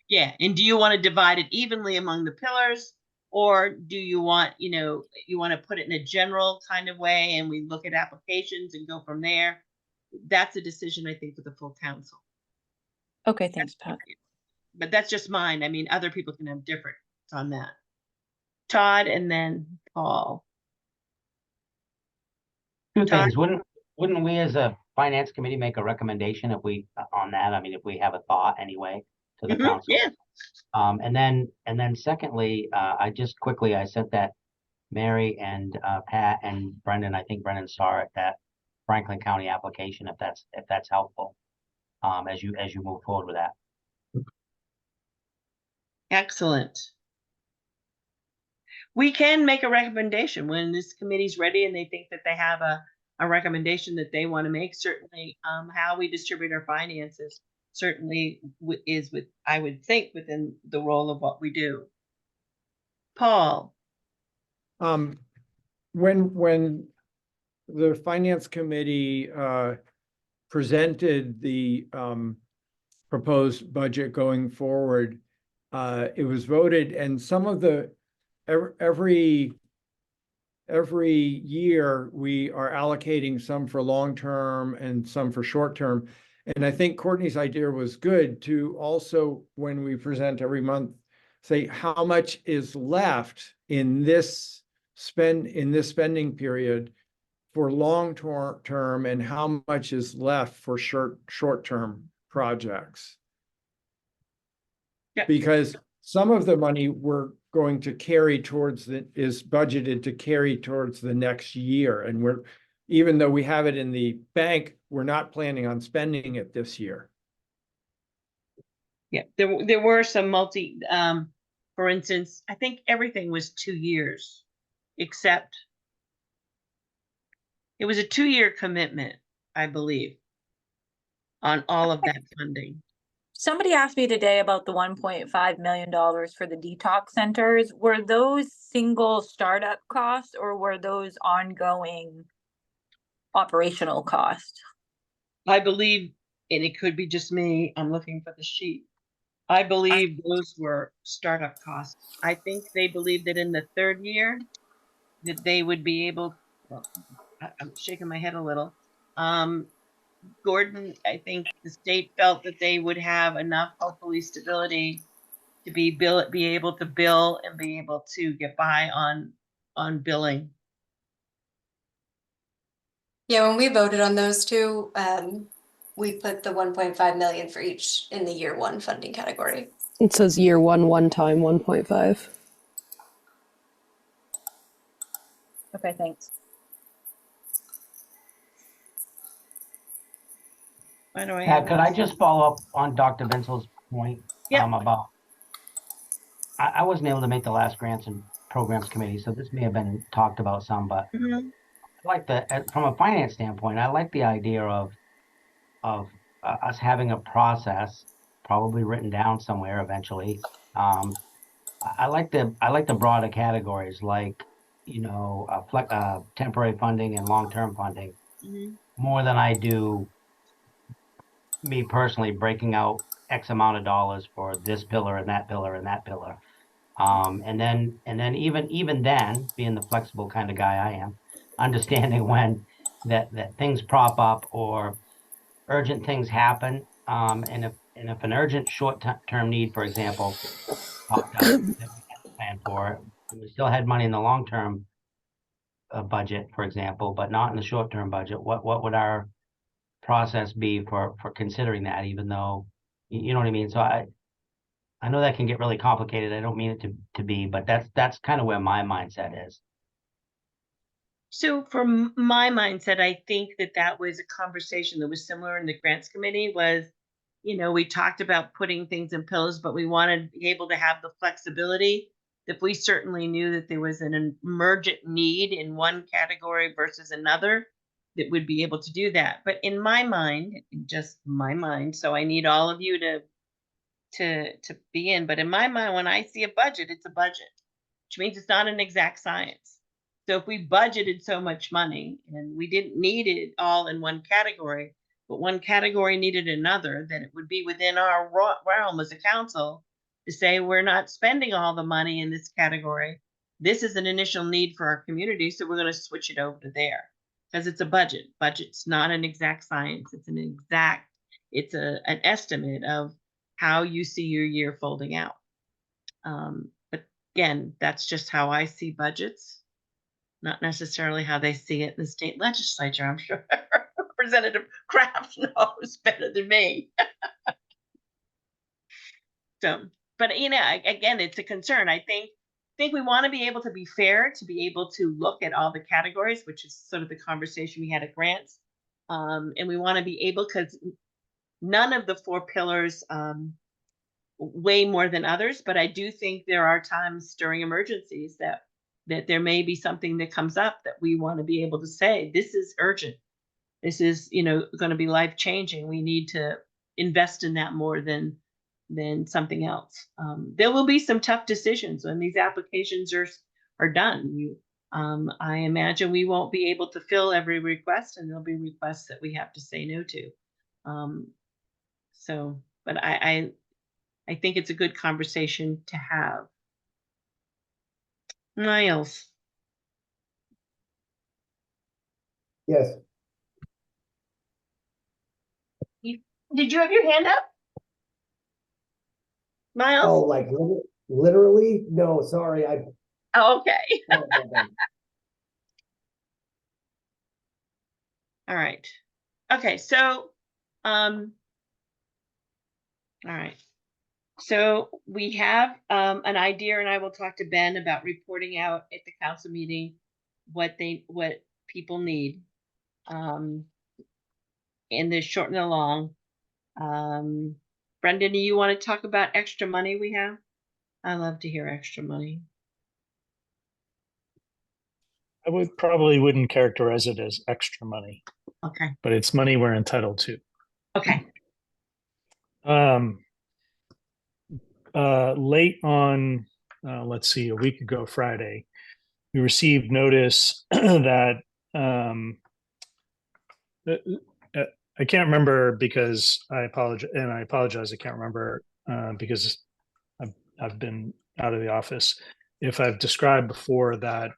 Yeah, and do you want to divide it evenly among the pillars? Or do you want, you want to put it in a general kind of way and we look at applications and go from there? That's a decision, I think, for the full council. Okay, thanks, Pat. But that's just mine. I mean, other people can have different on that. Todd and then Paul. Two things. Wouldn't we as a finance committee make a recommendation if we on that? I mean, if we have a thought anyway to the council. Yeah. And then secondly, I sent that Mary and Pat and Brendan, I think Brendan saw it, that Franklin County application, if that's helpful, as you move forward with that. Excellent. We can make a recommendation when this committee's ready and they think that they have a recommendation that they want to make. Certainly, how we distribute our finances certainly is I would think within the role of what we do. Paul. When the finance committee presented the proposed budget going forward, it was voted, and some of the every year we are allocating some for long-term and some for short-term. And I think Courtney's idea was good to also, when we present every month, say how much is left in this spending period for long-term and how much is left for short-term projects. Yeah. Because some of the money we're going to carry is budgeted to carry towards the next year, and even though we have it in the bank, we're not planning on spending it this year. Yeah, there were some for instance, I think everything was 2 years, except it was a 2-year commitment, I believe, on all of that funding. Somebody asked me today about the $1.5 million for the detox centers. Were those single startup costs or were those ongoing operational costs? I believe, and it could be just me, I'm looking for the sheet. I believe those were startup costs. I think they believed that in the 3rd year that they would be able, well, I'm shaking my head a little. Gordon, I think the state felt that they would have enough, hopefully, stability to be able to bill and be able to get by on billing. Yeah, when we voted on those two, we put the 1.5 million for each in the year one funding category. It says year one time 1.5. Okay, thanks. Why do I Yeah, have could I just follow up on Dr. Binsel's point? Yeah. About, I wasn't able to make the last grants and programs committee, so this may have been talked about some, but Mhm. I like from a finance standpoint, I like the idea of us having a process, probably written down somewhere eventually. I like the broader categories like, temporary funding and long-term funding Mhm. more than I do me personally breaking out X amount of dollars for this pillar and that pillar and that pillar. And then even then, being the flexible kind of guy I am, understanding when that things prop up or urgent things happen. And if an urgent short-term need, for example, popped up that we had to plan for, and we still had money in the long-term budget, for example, but not in the short-term budget, what would our process be for considering that, even though, you know what I mean? So I know that can get really complicated. I don't mean it to be, but that's kind of where my mindset is. So from my mindset, I think that was a conversation that was similar in the grants committee was, we talked about putting things in pills, but we wanted to be able to have the flexibility. If we certainly knew that there was an emergent need in one category versus another, that would be able to do that. But in my mind, just my mind, so I need all of you to be in. But in my mind, when I see a budget, it's a budget, which means it's not an exact science. So if we budgeted so much money and we didn't need it all in one category, but one category needed another, then it would be within our realm as a council to say we're not spending all the money in this category. This is an initial need for our community, so we're going to switch it over to there because it's a budget. Budget's not an exact science. It's an estimate of how you see your year folding out. But again, that's just how I see budgets, not necessarily how they see it in the state legislature. I'm sure Representative Kraft knows better than me. So, but again, it's a concern. I think we want to be able to be fair, to be able to look at all the categories, which is sort of the conversation we had at grants. And we want to be able, because none of the 4 pillars way more than others, but I do think there are times during emergencies that there may be something that comes up that we want to be able to say, this is urgent. This is, going to be life changing. We need to invest in that more than something else. There will be some tough decisions when these applications are done. I imagine we won't be able to fill every request, and there'll be requests that we have to say no to. But I think it's a good conversation to have. Niles. Yes. Did you have your hand up? Miles? Oh, like literally? No, sorry. Oh, okay. All right. Okay, so all right. So we have an idea, and I will talk to Ben about reporting out at the council meeting what people need. um, in the short and the long. Brendan, do you want to talk about extra money we have? I love to hear extra money. I wouldn't characterize it as extra money, Okay. but it's money we're entitled to. Okay. Late on, let's see, a week ago Friday, we received notice that I can't remember because I apologize. I can't remember because I've been out of the office. If I've described before that,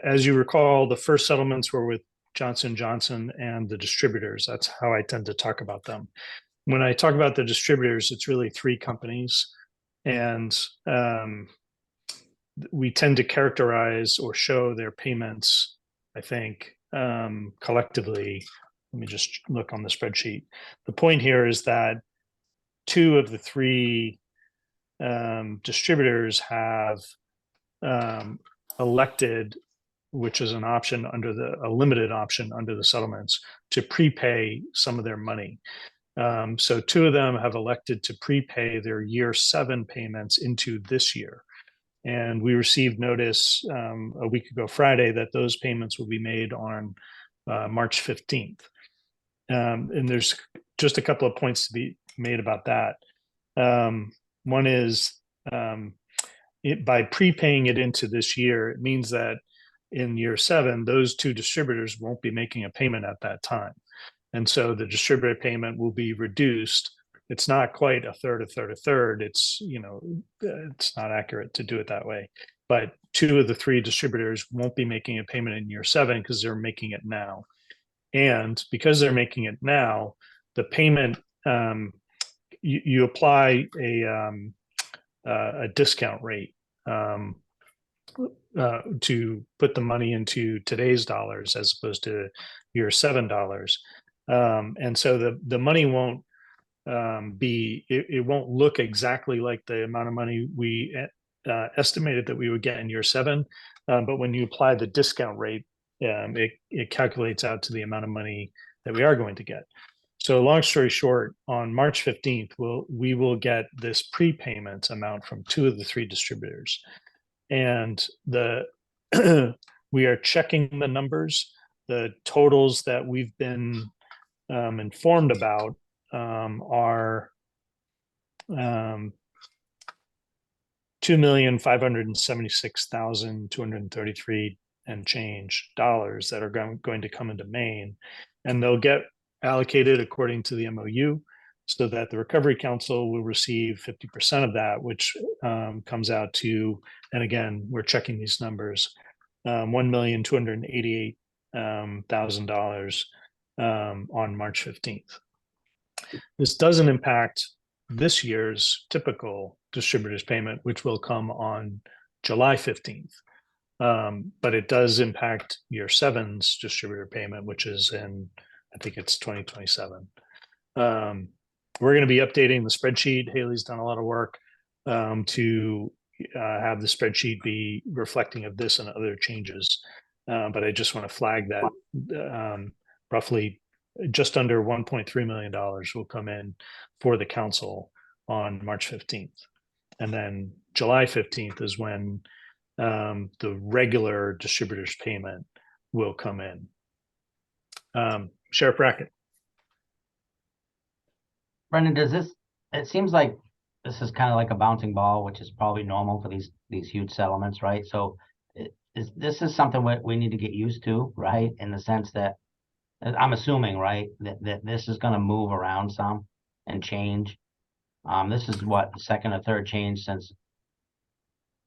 as you recall, the first settlements were with Johnson Johnson and the distributors. That's how I tend to talk about them. When I talk about the distributors, it's really three companies, and we tend to characterize or show their payments, I think, collectively. Let me just look on the spreadsheet. The point here is that two of the three distributors have elected, which is an option under a limited option under the settlements, to prepay some of their money. So two of them have elected to prepay their year 7 payments into this year. And we received notice a week ago Friday that those payments will be made on March 15th. And there's just a couple of points to be made about that. One is by prepaying it into this year, it means that in year 7, those two distributors won't be making a payment at that time. And so the distributor payment will be reduced. It's not quite a third. It's, it's not accurate to do it that way. But two of the three distributors won't be making a payment in year 7 because they're making it now. And because they're making it now, the payment, you apply a discount rate to put the money into today's dollars as opposed to your $7. And so the money won't it won't look exactly like the amount of money we estimated that we would get in year 7. But when you apply the discount rate, it calculates out to the amount of money that we are going to get. So long story short, on March 15th, we will get this prepayment amount from two of the three distributors. And we are checking the numbers. The totals that we've been informed about are $2,576,233 and change dollars that are going to come into Maine, and they'll get allocated according to the MOU, so that the Recovery Council will receive 50% of that, which comes out to, and again, we're checking these numbers, $1,288,000 on March 15th. This doesn't impact this year's typical distributor's payment, which will come on July 15th. But it does impact year 7's distributor payment, which is in, I think it's 2027. We're going to be updating the spreadsheet. Haley's done a lot of work to have the spreadsheet be reflecting of this and other changes. But I just want to flag that roughly just under $1.3 million will come in for the council on March 15th. And then July 15th is when the regular distributor's payment will come in. Sheriff Brackett. Brendan, it seems like this is kind of like a bouncing ball, which is probably normal for these huge settlements, right? So this is something we need to get used to, right? In the sense that I'm assuming, right, that this is going to move around some and change. This is what, the second or third change since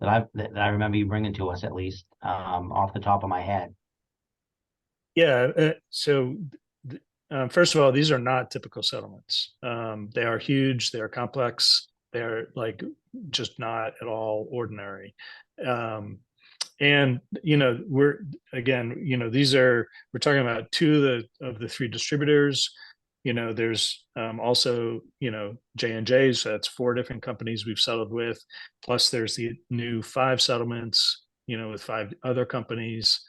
that I remember you bringing to us, at least off the top of my head. Yeah. So first of all, these are not typical settlements. They are huge. They are complex. They're like just not at all ordinary. And we're talking about two of the three distributors. There's also J&J, so that's 4 different companies we've settled with. Plus there's the new 5 settlements, with 5 other companies.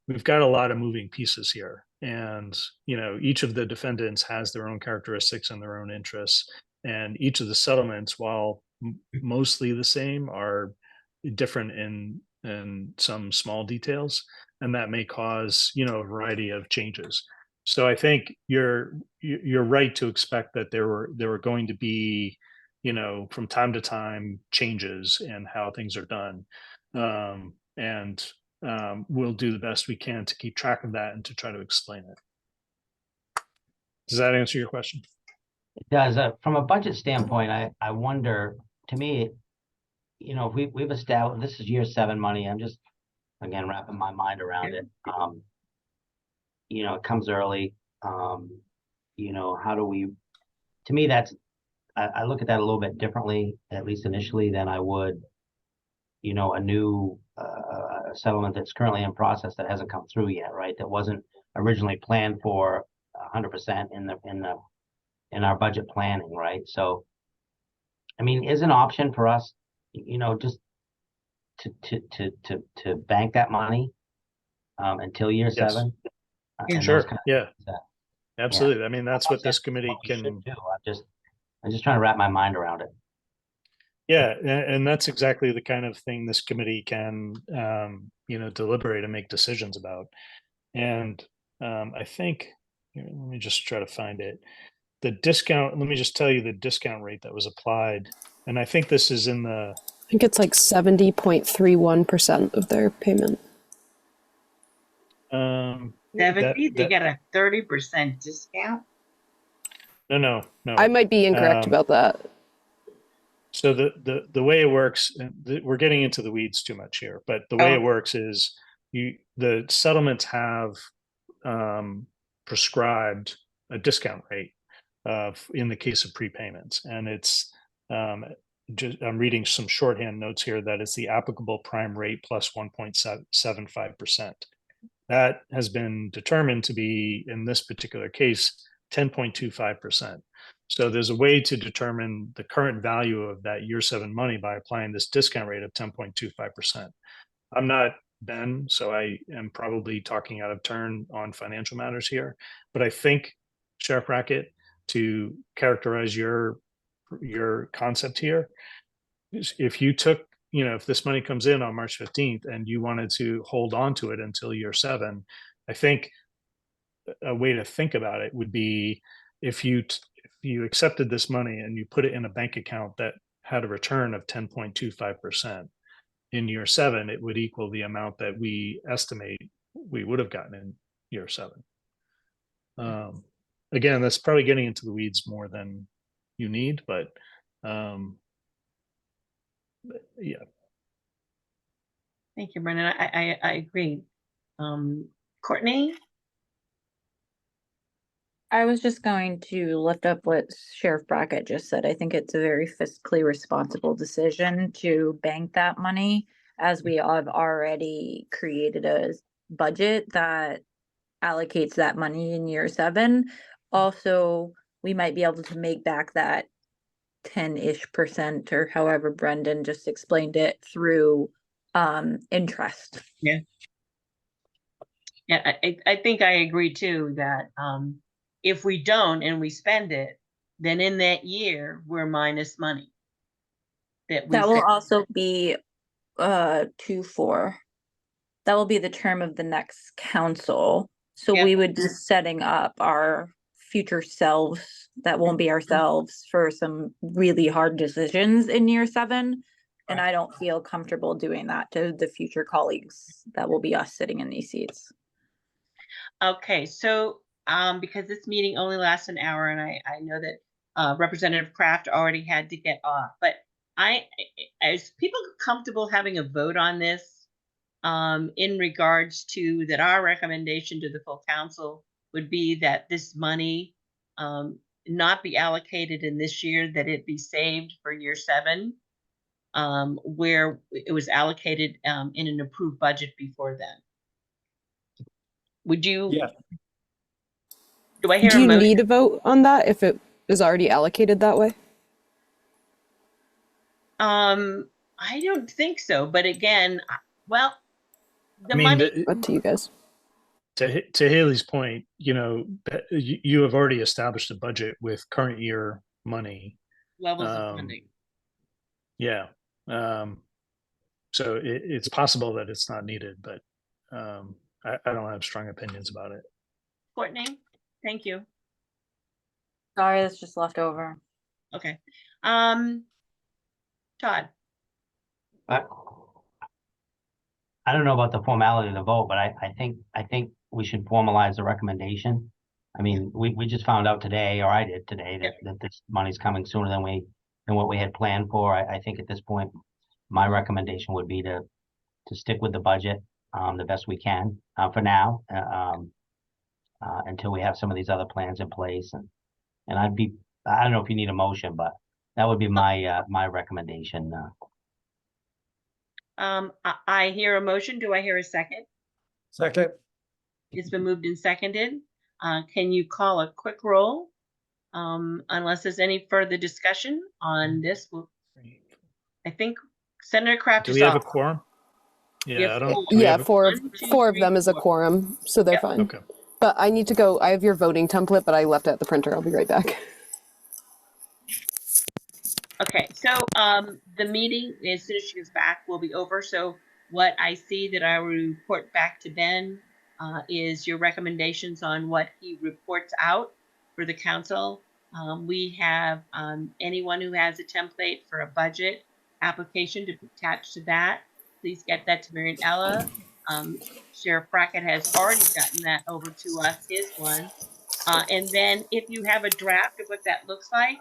we've got a lot of moving pieces here. And, you know, each of the defendants has their own characteristics and their own interests. And each of the settlements, while mostly the same, are different in some small details. And that may cause, you know, a variety of changes. So I think you're right to expect that there were going to be, you know, from time to time changes in how things are done. And we'll do the best we can to keep track of that and to try to explain it. Does that answer your question? It does. From a budget standpoint, I wonder, to me, you know, we've established, this is year 7 money. I'm just, again, wrapping my mind around it. You know, it comes early. You know, how do we, to me, I look at that a little bit differently, at least initially, than I would, you know, a new settlement that's currently in process that hasn't come through yet, right? That wasn't originally planned for 100% in our budget planning, right? So, I mean, is an option for us, you know, just to bank that money until year Yes. 7. And Sure. those kind of Yeah. things that- Absolutely. I mean, that's what this committee what we should can. do. I'm just trying to wrap my mind around it. Yeah, and that's exactly the kind of thing this committee can, you know, deliberate and make decisions about. And I think, here, let me just try to find it. The discount, let me just tell you the discount rate that was applied. And I think this is in the, I think it's like 70.31% of their payment. 70, they get a 30% discount. no. I might be incorrect about that. So the way it works, and we're getting into the weeds too much here, but the way it works is the settlements have prescribed a discount rate in the case of prepayments, and it's I'm reading some shorthand notes here that it's the applicable prime rate plus 1.75%. That has been determined to be, in this particular case, 10.25%. So there's a way to determine the current value of that year 7 money by applying this discount rate of 10.25%. I'm not Ben, so I am probably talking out of turn on financial matters here, but I think, Sheriff Rackett, to characterize your concept here, if you took, you know, if this money comes in on March 15th and you wanted to hold on to it until year 7, I think a way to think about it would be if you accepted this money and you put it in a bank account that had a return of 10.25% in year 7, it would equal the amount that we estimate we would have gotten in year 7. Again, that's probably getting into the weeds more than you need, but yeah. Thank you, Brendan. I agree. Courtney? I was just going to lift up what Sheriff Brackett just said. I think it's a very fiscally responsible decision to bank that money, as we have already created a budget that allocates that money in year 7. Also, we might be able to make back that 10-ish% or however Brendan just explained it through interest. Yeah. Yeah, I think I agree too that if we don't and we spend it, then in that year we're minus money. That will also be 2-4. That will be the term of the next council. So we would be setting up our future selves that won't be ourselves for some really hard decisions in year 7. And I don't feel comfortable doing that to the future colleagues that will be us sitting in these seats. Okay, so because this meeting only lasts an hour, and I know that Representative Kraft already had to get off, but as people comfortable having a vote on this in regards to that, our recommendation to the full council would be that this money not be allocated in this year, that it be saved for year 7, where it was allocated in an approved budget before then. Would you? Yeah. Do I hear Do a you motion? need a vote on that if it is already allocated that way? I don't think so. But again, well, the I mean, money. Up to you guys. to Haley's point, you have already established a budget with current year money. Levels of funding. Yeah. So it's possible that it's not needed, but I don't have strong opinions about it. Courtney, thank you. Sorry, that's just left over. Okay. Todd, I don't know about the formality of the vote, but I think we should formalize the recommendation. I mean, we just found out today, or I did today, that this money's coming sooner than what we had planned for. I think at this point, my recommendation would be to stick with the budget the best we can for now, until we have some of these other plans in place. And I don't know if you need a motion, but that would be my recommendation. I hear a motion. Do I hear a second? Second, It's been moved and seconded. Can you call a quick roll? Unless there's any further discussion on this, I think Senator Kraft Do is we have a off. quorum? We Yeah, have I don't. four. do we Yeah, have a- four One, two, four of three, them is a four. quorum, so they're Yep. fine. Okay. But I need to go. I have your voting template, but I left it at the printer. I'll be right back. Okay, so the meeting, as soon as she gets back, will be over. So what I see that I will report back to Ben is your recommendations on what he reports out for the council. We have anyone who has a template for a budget application to attach to that. Please get that to Mary and Ella. Sheriff Brackett has already gotten that over to us, his one. And then if you have a draft of what that looks like,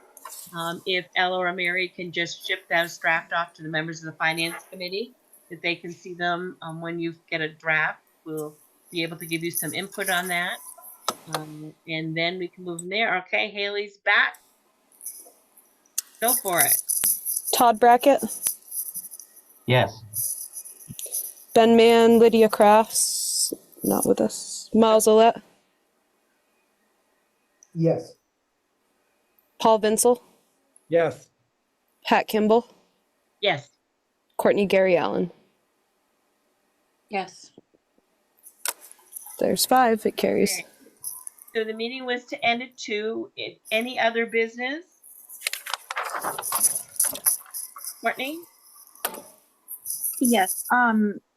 if Ella or Mary can just ship that draft off to the members of the finance committee, that they can see them when you get a draft, we'll be able to give you some input on that. And then we can move from there. Okay, Haley's back. Go for it. Todd Brackett, Yes. Ben Mann, Lydia Crafts, not with us. Miles Olet, Yes. Paul Vinsel, yes. Pat Kimball, Yes. Courtney Gary Allen. Yes. There's 5. It carries. Okay. So the meeting was to end at 2. Any other business? Courtney? Yes.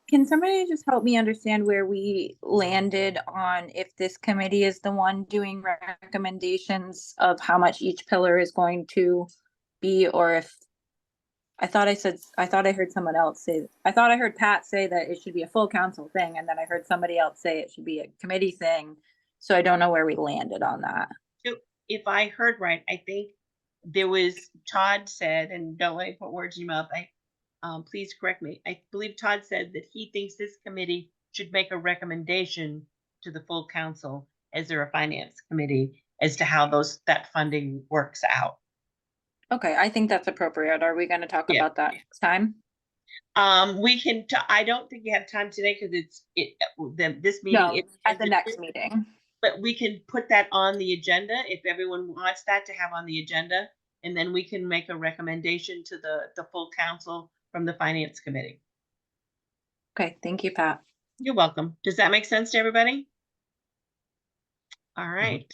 Can somebody just help me understand where we landed on if this committee is the one doing recommendations of how much each pillar is going to be, or if I thought I heard someone else say, I thought I heard Pat say that it should be a full council thing, and then I heard somebody else say it should be a committee thing. So I don't know where we landed on that. So if I heard right, I think there was Todd said, and don't let me put words in your mouth. Please correct me. I believe Todd said that he thinks this committee should make a recommendation to the full council as their finance committee as to how that funding works out. Okay, I think that's appropriate. Are we going to talk about that next time? We can. I don't think you have time today because this meeting No, at the next meeting. But we can put that on the agenda if everyone wants that to have on the agenda, and then we can make a recommendation to the full council from the finance committee. Okay, thank you, Pat. You're welcome. Does that make sense to everybody? All right.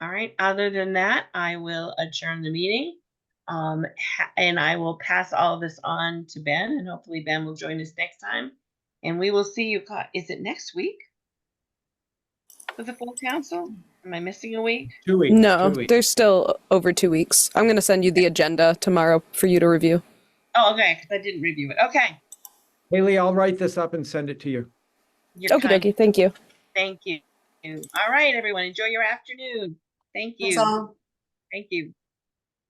All right. Other than that, I will adjourn the meeting. And I will pass all of this on to Ben, and hopefully Ben will join us next time. And we will see you. Is it next week for the full council? Am I missing a week? 2 weeks. No, 2 weeks. there's still over 2 weeks. I'm going to send you the agenda tomorrow for you to review. Oh, okay. Because I didn't review it. Okay. Haley, I'll write this up and send it to you. You're Okie kind. dokie. Thank you. Thank you. All right, everyone. Enjoy your afternoon. Thank you. That's all. Thank you.